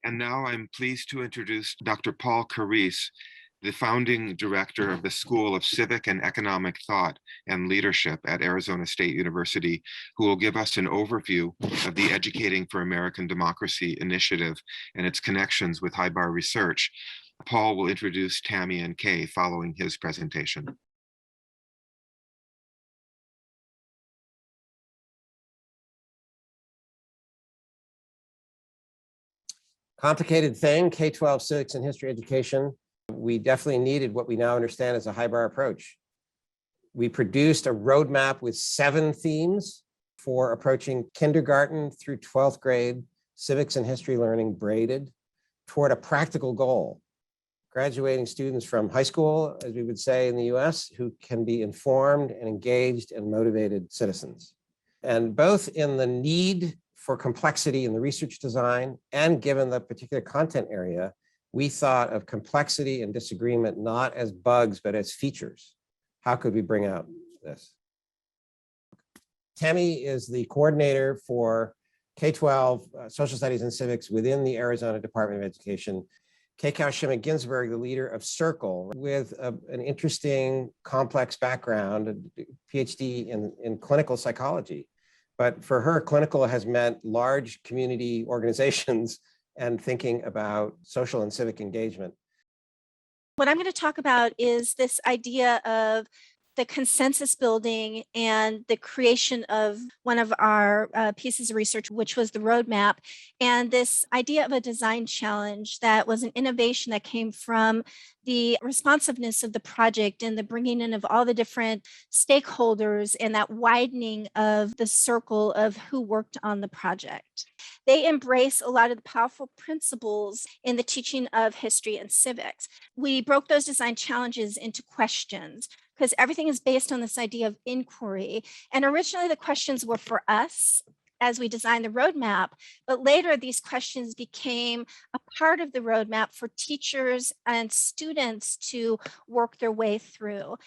And now I'm pleased to introduce Dr. Paul Carisse, the founding director of the School of Civic and Economic Thought and Leadership at Arizona State University, who will give us an overview of the Educating for American Democracy initiative and its connections with HIBAR research. Paul will introduce Tammy and Kay following his presentation. Complicated thing, K-12 civics and history education. We definitely needed what we now understand as a HIBAR approach. We produced a roadmap with 7 themes for approaching kindergarten through 12th grade civics and history learning braided toward a practical goal, graduating students from high school, as we would say in the US, who can be informed and engaged and motivated citizens. And both in the need for complexity in the research design and given the particular content area, we thought of complexity and disagreement not as bugs, but as features. How could we bring out this? Tammy is the coordinator for K-12 social studies and civics within the Arizona Department of Education. Kay Shimmick-Ginsburg, the leader of Circle, with an interesting, complex background, a PhD in clinical psychology. But for her, clinical has meant large community organizations and thinking about social and civic engagement. What I'm going to talk about is this idea of the consensus building and the creation of one of our pieces of research, which was the roadmap, and this idea of a design challenge that was an innovation that came from the responsiveness of the project and the bringing in of all the different stakeholders and that widening of the circle of who worked on the project. They embrace a lot of the powerful principles in the teaching of history and civics. We broke those design challenges into questions, because everything is based on this idea of inquiry. And originally the questions were for us as we designed the roadmap, but later these questions became a part of the roadmap for teachers and students to work their way through.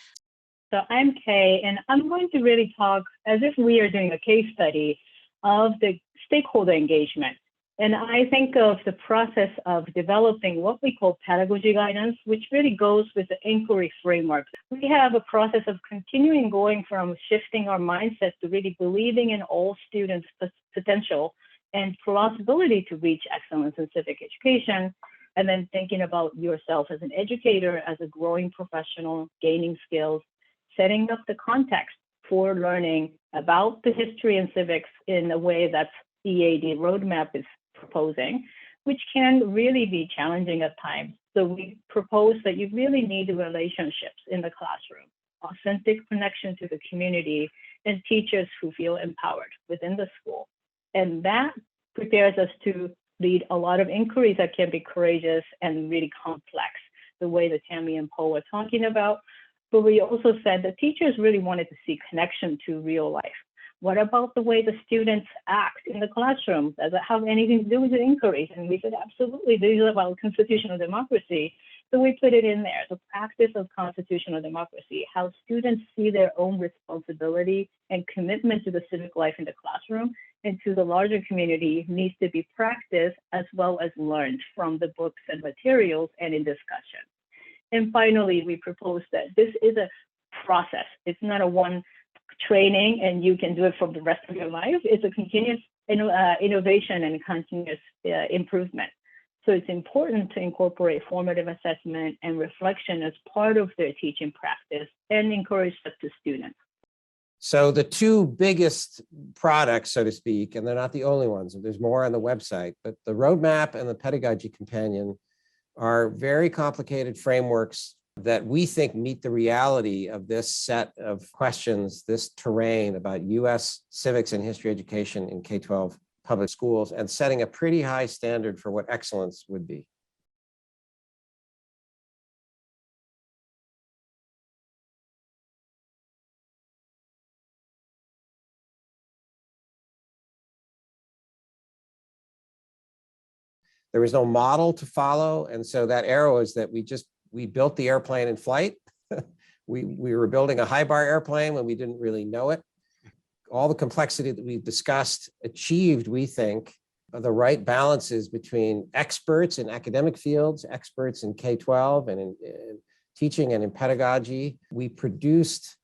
So I'm Kay, and I'm going to really talk as if we are doing a case study of the stakeholder engagement. And I think of the process of developing what we call pedagogy guidance, which really goes with the inquiry framework. We have a process of continuing going from shifting our mindset to really believing in all students' potential and plausibility to reach excellence in civic education, and then thinking about yourself as an educator, as a growing professional, gaining skills, setting up the context for learning about the history and civics in a way that EAD roadmap is proposing, which can really be challenging at times. So we propose that you really need relationships in the classroom, authentic connection to the community, and teachers who feel empowered within the school. And that prepares us to lead a lot of inquiries that can be courageous and really complex, the way that Tammy and Paul were talking about. But we also said that teachers really wanted to see connection to real life. What about the way the students act in the classroom? Does it have anything to do with the inquiries? And we said, absolutely, this is about constitutional democracy. So we put it in there, the practice of constitutional democracy, how students see their own responsibility and commitment to the civic life in the classroom and to the larger community needs to be practiced as well as learned from the books and materials and in discussion. And finally, we propose that this is a process. It's not a one training and you can do it for the rest of your life. It's a continuous innovation and continuous improvement. So it's important to incorporate formative assessment and reflection as part of their teaching practice and encourage that to students. So the 2 biggest products, so to speak, and they're not the only ones, there's more on the website, but the roadmap and the pedagogy companion are very complicated frameworks that we think meet the reality of this set of questions, this terrain about US civics and history education in K-12 public schools, and setting a pretty high standard for what excellence would be. There was no model to follow, and so that arrow is that we built the airplane in flight. we were building a HIBAR airplane when we didn't really know it. All the complexity that we've discussed achieved, we think, the right balances between experts in academic fields, experts in K-12 and in teaching and in pedagogy. We produced,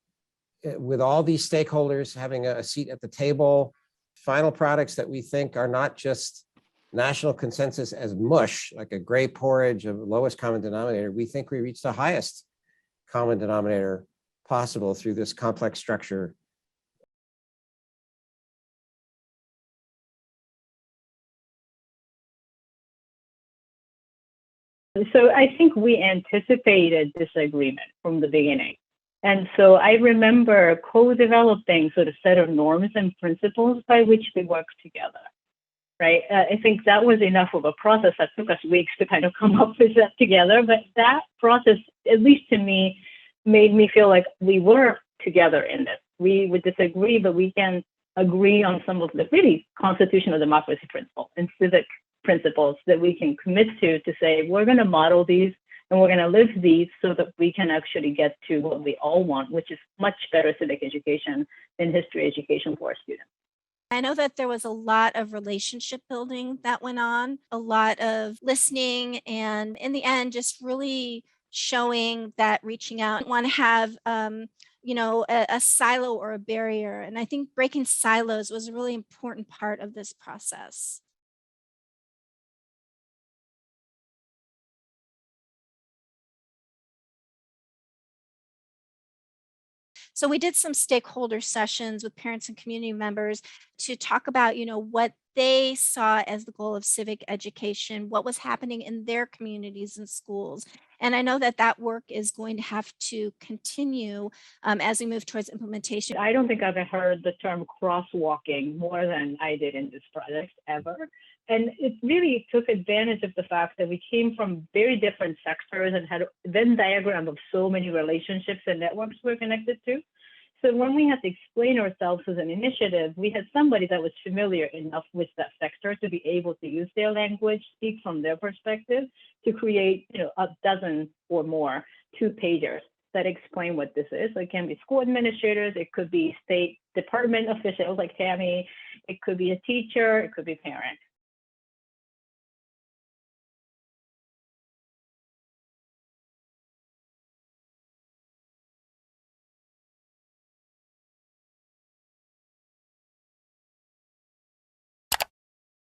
with all these stakeholders having a seat at the table, final products that we think are not just national consensus as mush, like a gray porridge of lowest common denominator. We think we reached the highest common denominator possible through this complex structure. So I think we anticipated disagreement from the beginning. And so I remember co-developing sort of set of norms and principles by which we work together, right? I think that was enough of a process that took us weeks to kind of come up with that together. But that process, at least to me, made me feel like we were together in this. We would disagree, but we can agree on some of the really constitutional democracy principles and civic principles that we can commit to say, we're going to model these and we're going to live these so that we can actually get to what we all want, which is much better civic education and history education for our students. I know that there was a lot of relationship building that went on, a lot of listening, and in the end, just really showing that reaching out, want to have a silo or a barrier. And I think breaking silos was a really important part of this process. So we did some stakeholder sessions with parents and community members to talk about, what they saw as the goal of civic education, what was happening in their communities and schools. And I know that that work is going to have to continue as we move towards implementation. I don't think I've heard the term crosswalking more than I did in this project ever. And it really took advantage of the fact that we came from very different sectors and had a Venn diagram of so many relationships and networks we're connected to. So when we had to explain ourselves as an initiative, we had somebody that was familiar enough with that sector to be able to use their language, speak from their perspective, to create, a dozen or more 2-pagers that explain what this is. So it can be school administrators, it could be state department officials like Tammy, it could be a teacher, it could be a parent.